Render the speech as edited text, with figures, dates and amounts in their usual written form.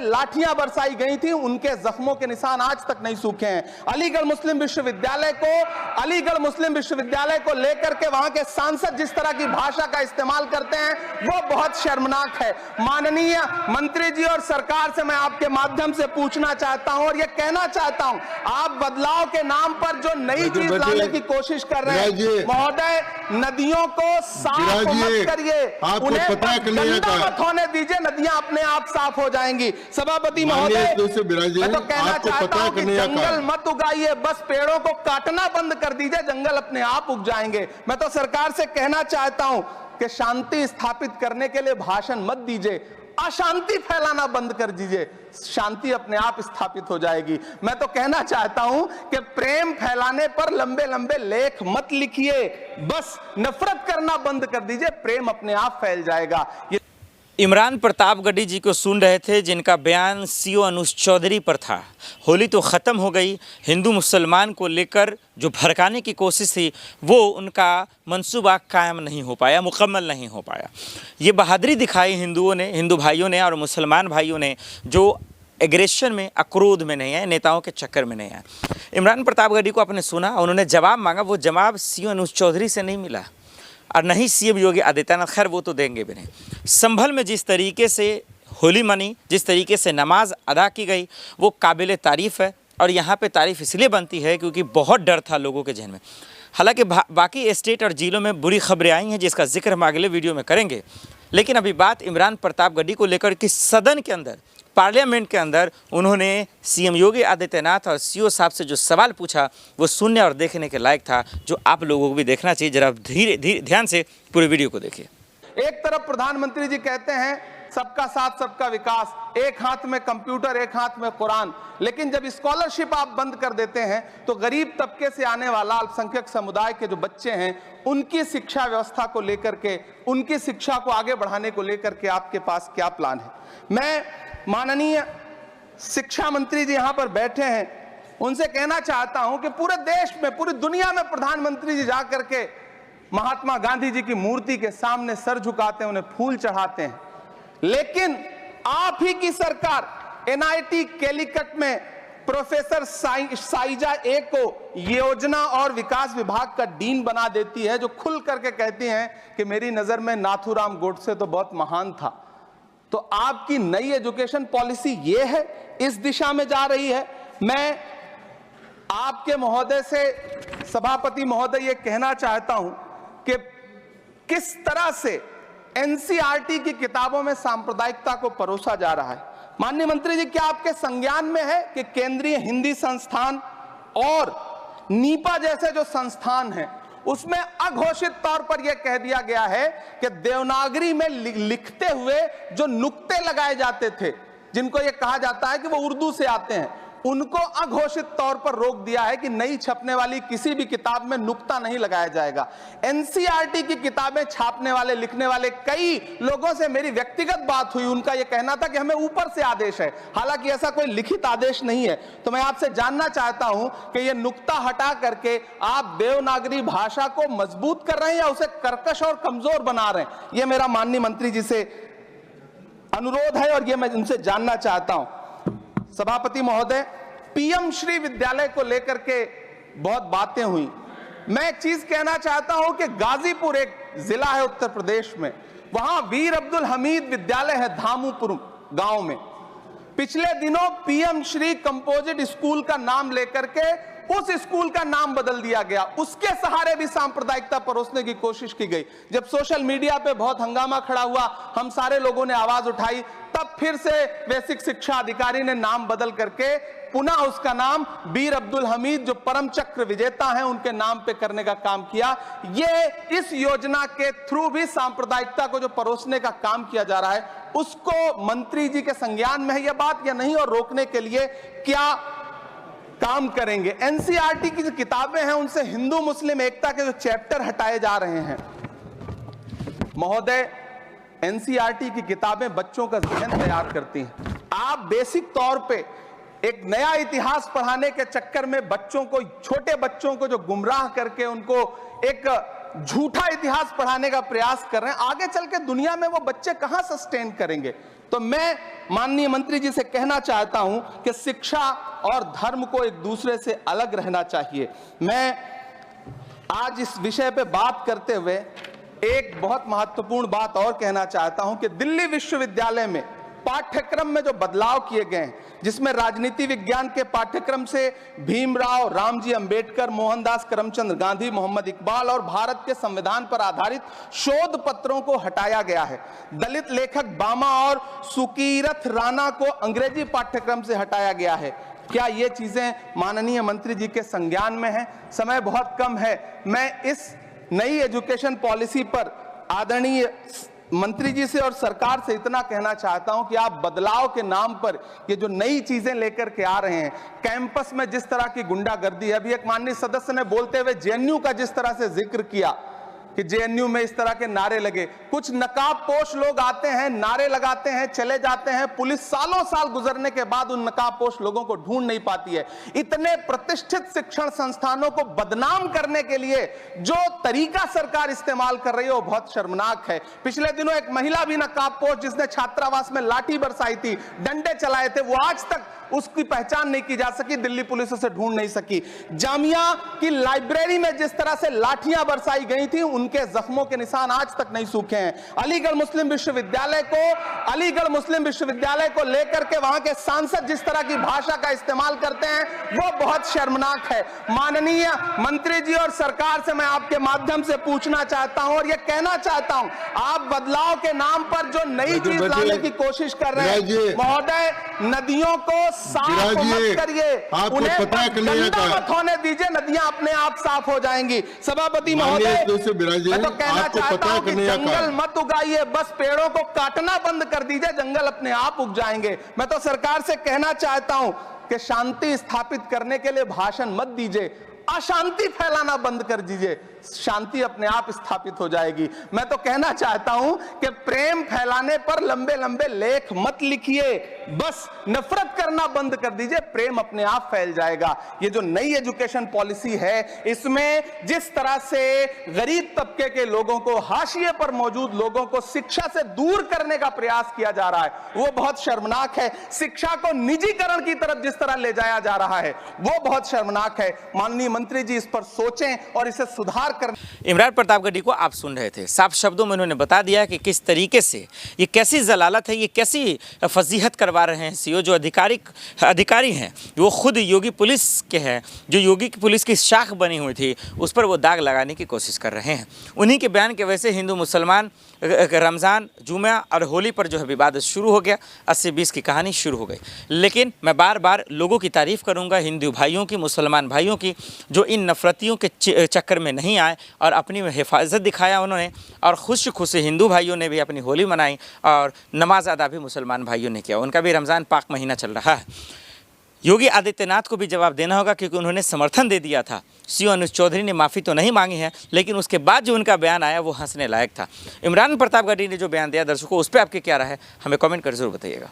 लाठियां बरसाई गई थी, उनके जख्मों के निशान आज तक नहीं सूखे हैं। अलीगढ़ मुस्लिम विश्वविद्यालय को लेकर के वहां के सांसद जिस तरह की भाषा का इस्तेमाल करते हैं वो बहुत शर्मनाक है। माननीय मंत्री जी और सरकार से मैं आपके माध्यम से पूछना चाहता हूं और ये कहना चाहता हूं, आप बदलाव के नाम पर जो नई चीज लाने की कोशिश कर रहे हैं महोदय, नदियों को साफ मत करिए, उन्हें गंदा मत होने दीजिए, नदियां अपने आप साफ हो जाएंगी। सभापति महोदय, मैं तो कहना चाहता हूं कि जंगल मत उगाइए, बस पेड़ों को काटना बंद कर दीजिए, जंगल अपने आप उग जाएंगे। मैं तो सरकार से कहना चाहता हूं कि शांति स्थापित करने के लिए भाषण मत दीजिए, अशांति फैलाना बंद कर दीजिए, शांति अपने आप स्थापित हो जाएगी। मैं तो कहना चाहता हूं कि प्रेम फैलाने पर लंबे लंबे लेख मत लिखिए, बस नफरत करना बंद कर दीजिए, प्रेम अपने आप फैल जाएगा। इमरान प्रतापगढ़ी जी को सुन रहे थे, जिनका बयान सीओ अनुज चौधरी पर था। होली तो ख़त्म हो गई, हिंदू मुसलमान को लेकर जो भड़काने की कोशिश थी वो उनका मंसूबा कायम नहीं हो पाया, मुकम्मल नहीं हो पाया। ये बहादुरी दिखाई हिंदुओं ने, हिंदू भाइयों ने और मुसलमान भाइयों ने, जो एग्रेशन में, अक्रोध में नहीं है, नेताओं के चक्कर में नहीं है। इमरान प्रतापगढ़ी को आपने सुना, उन्होंने जवाब मांगा, वो जवाब सीओ अनुज चौधरी से नहीं मिला और नहीं सीएम योगी आदित्यनाथ, खैर वो तो देंगे भी नहीं। संभल में जिस तरीके से होली मनी, जिस तरीके से नमाज अदा की गई, वो काबिल तारीफ़ है। और यहाँ पे तारीफ़ इसलिए बनती है क्योंकि बहुत डर था लोगों के जहन में। हालांकि बाकी स्टेट और ज़िलों में बुरी खबरें आई हैं जिसका जिक्र हम अगले वीडियो में करेंगे, लेकिन अभी बात इमरान प्रतापगढ़ी को लेकर कि सदन के अंदर, पार्लियामेंट के अंदर उन्होंने सीएम योगी आदित्यनाथ और सीओ साहब से जो सवाल पूछा वो सुनने और देखने के लायक था, जो आप लोगों को भी देखना चाहिए। जरा धीरे ध्यान से पूरे वीडियो को देखिए। एक तरफ प्रधानमंत्री जी कहते हैं सबका साथ सबका विकास, एक हाथ में कंप्यूटर एक हाथ में कुरान, लेकिन जब स्कॉलरशिप आप बंद कर देते हैं तो गरीब तबके से आने वाला अल्पसंख्यक समुदाय के जो बच्चे हैं उनकी शिक्षा व्यवस्था को लेकर के, उनकी शिक्षा को आगे बढ़ाने को लेकर के आपके पास क्या प्लान है? मैं माननीय शिक्षा मंत्री जी यहां पर बैठे हैं, उनसे कहना चाहता हूं कि पूरे देश में, पूरी दुनिया में प्रधानमंत्री जी जाकर के महात्मा गांधी जी की मूर्ति के सामने सर झुकाते हैं, उन्हें फूल चढ़ाते हैं, लेकिन आप ही की सरकार एनआईटी कैलीकट में प्रोफेसर साइजा ए को योजना और विकास विभाग का डीन बना देती है, जो खुल करके कहती हैं कि मेरी नजर में नाथूराम गोडसे तो बहुत महान था। तो आपकी नई एजुकेशन पॉलिसी ये है, इस दिशा में जा रही है। मैं आपके महोदय से, सभापति महोदय, ये कहना चाहता हूं कि किस तरह से एनसीईआरटी की किताबों में सांप्रदायिकता को परोसा जा रहा है। माननीय मंत्री जी, क्या आपके संज्ञान में है कि केंद्रीय हिंदी संस्थान और नीपा जैसे जो संस्थान हैं उसमें अघोषित तौर पर यह कह दिया गया है कि देवनागरी में लिखते हुए जो नुक्ते लगाए जाते थे, जिनको यह कहा जाता है कि वो उर्दू से आते हैं, उनको अघोषित तौर पर रोक दिया है कि नई छपने वाली किसी भी किताब में नुक्ता नहीं लगाया जाएगा। एनसीईआरटी की किताबें छापने वाले, लिखने वाले कई लोगों से मेरी व्यक्तिगत बात हुई, उनका यह कहना था कि हमें ऊपर से आदेश है, हालांकि ऐसा कोई लिखित आदेश नहीं है। तो मैं आपसे जानना चाहता हूं कि यह नुक्ता हटा करके आप देवनागरी भाषा को मजबूत कर रहे हैं या उसे कर्कश और कमजोर बना रहे हैं? यह मेरा माननीय मंत्री जी से अनुरोध है और यह मैं उनसे जानना चाहता हूं। सभापति महोदय, पीएम श्री विद्यालय को लेकर के बहुत बातें हुई। मैं एक चीज कहना चाहता हूं कि गाजीपुर एक जिला है उत्तर प्रदेश में, वहां वीर अब्दुल हमीद विद्यालय है धामूपुर गांव में। पिछले दिनों पीएम श्री कंपोजिट स्कूल का नाम लेकर के उस स्कूल का नाम बदल दिया गया, उसके सहारे भी सांप्रदायिकता परोसने की कोशिश की गई। जब सोशल मीडिया पे बहुत हंगामा खड़ा हुआ, हम सारे लोगों ने आवाज उठाई, तब फिर से बेसिक शिक्षा अधिकारी ने नाम बदल करके पुनः उसका नाम वीर अब्दुल हमीद, जो परम चक्र विजेता हैं, उनके नाम पे करने का काम किया। ये इस योजना के थ्रू भी सांप्रदायिकता को जो परोसने का काम किया जा रहा है, उसको मंत्री जी के संज्ञान में है यह बात या नहीं, और रोकने के लिए क्या काम करेंगे? एनसीईआरटी की जो किताबें हैं उनसे हिंदू मुस्लिम एकता के जो चैप्टर हटाए जा रहे हैं। महोदय, एनसीईआरटी की किताबें बच्चों का ज़हन तैयार करती हैं। आप बेसिक तौर पे एक नया इतिहास पढ़ाने के चक्कर में बच्चों को, छोटे बच्चों को जो गुमराह करके उनको एक झूठा इतिहास पढ़ाने का प्रयास कर रहे हैं। आगे चल के दुनिया में वो बच्चे कहां सस्टेन करेंगे? तो मैं माननीय मंत्री जी से कहना चाहता हूं कि शिक्षा और धर्म को एक दूसरे से अलग रहना चाहिए। मैं आज इस विषय पे बात करते हुए एक बहुत महत्वपूर्ण बात और कहना चाहता हूं कि दिल्ली विश्वविद्यालय में पाठ्यक्रम में जो बदलाव किए गए हैं, जिसमें राजनीति विज्ञान के पाठ्यक्रम से भीमराव, रामजी अंबेडकर, मोहनदास करमचंद गांधी, मोहम्मद इकबाल और भारत के संविधान पर आधारित शोध पत्रों को हटाया गया है। दलित लेखक बामा और सुकीरथ राणा को अंग्रेजी पाठ्यक्रम से हटाया गया है। क्या ये चीजें माननीय मंत्री जी के संज्ञान में है? समय बहुत कम है। मैं इस नई एजुकेशन पॉलिसी पर आदरणीय मंत्री जी से और सरकार से इतना कहना चाहता हूं कि आप बदलाव के नाम पर ये जो नई चीजें लेकर के आ रहे हैं, कैंपस में जिस तरह की गुंडागर्दी है, अभी एक माननीय सदस्य ने बोलते हुए जेएनयू का जिस तरह से जिक्र किया कि जेएनयू में इस तरह के नारे लगे, कुछ नकाबपोश लोग आते हैं, नारे लगाते हैं, चले जाते हैं, पुलिस सालों साल गुजरने के बाद उन नकाबपोश लोगों को ढूंढ नहीं पाती है। इतने प्रतिष्ठित शिक्षण संस्थानों को बदनाम करने के लिए जो तरीका सरकार इस्तेमाल कर रही है वो बहुत शर्मनाक है। पिछले दिनों एक महिला भी नकाबपोश जिसने छात्रावास में लाठी बरसाई थी, डंडे चलाए थे, वो आज तक उसकी पहचान नहीं की जा सकी, दिल्ली पुलिस उसे ढूंढ नहीं सकी। जामिया की लाइब्रेरी में जिस तरह से लाठियां बरसाई गई थी, उनके जख्मों के निशान आज तक नहीं सूखे हैं। अलीगढ़ मुस्लिम विश्वविद्यालय को लेकर के वहां के सांसद जिस तरह की भाषा का इस्तेमाल करते हैं वो बहुत शर्मनाक है। माननीय मंत्री जी और सरकार से मैं आपके माध्यम से पूछना चाहता हूं और यह कहना चाहता हूं, आप बदलाव के नाम पर जो नई चीज लाने की कोशिश कर रहे हैं, महोदय, नदियों को साफ मत करिए, उन्हें गंदा मत होने दीजिए, नदियां अपने आप साफ हो जाएंगी। सभापति महोदय, मैं तो कहना चाहता हूं कि जंगल मत उगाइए, बस पेड़ों को काटना बंद कर दीजिए, जंगल अपने आप उग जाएंगे। मैं तो सरकार से कहना चाहता हूं कि शांति स्थापित करने के लिए भाषण मत दीजिए, अशांति फैलाना बंद कर दीजिए, शांति अपने आप स्थापित हो जाएगी। मैं तो कहना चाहता हूं कि प्रेम फैलाने पर लंबे लंबे लेख मत लिखिए, बस नफरत करना बंद कर दीजिए, प्रेम अपने आप फैल जाएगा। ये जो नई एजुकेशन पॉलिसी है, इसमें जिस तरह से गरीब तबके के लोगों को, हाशिए पर मौजूद लोगों को शिक्षा से दूर करने का प्रयास किया जा रहा है, वो बहुत शर्मनाक है। शिक्षा को निजीकरण की तरफ जिस तरह ले जाया जा रहा है, वो बहुत शर्मनाक है। माननीय मंत्री जी इस पर सोचें और इसे सुधार कर। इमरान प्रतापगढ़ी को आप सुन रहे थे, साफ शब्दों में उन्होंने बता दिया कि किस तरीके से ये कैसी जलालत है, ये कैसी फजीहत करवा रहे हैं सीओ। जो अधिकारी हैं वो खुद योगी पुलिस के हैं, जो योगी की पुलिस की शाख बनी हुई थी उस पर वो दाग लगाने की कोशिश कर रहे हैं। उन्हीं के बयान की वजह से हिंदू मुसलमान रमज़ान, जुमा और होली पर जो है विवाद शुरू हो गया, 80-20 की कहानी शुरू हो गई। लेकिन मैं बार बार लोगों की तारीफ़ करूंगा, हिंदू भाइयों की, मुसलमान भाइयों की, जो इन नफरतियों के चक्कर में नहीं आए और अपनी हिफाजत दिखाया उन्होंने, और खुश खुश हिंदू भाइयों ने भी अपनी होली मनाई और नमाज अदा भी मुसलमान भाइयों ने किया। उनका भी रमज़ान पाक महीना चल रहा है। योगी आदित्यनाथ को भी जवाब देना होगा, क्योंकि उन्होंने समर्थन दे दिया था। सीओ अनुज चौधरी ने माफ़ी तो नहीं मांगी है, लेकिन उसके बाद जो उनका बयान आया वो हंसने लायक था। इमरान प्रतापगढ़ी ने जो बयान दिया, दर्शकों उस पर आपकी क्या राय है, हमें कमेंट कर जरूर बताइएगा।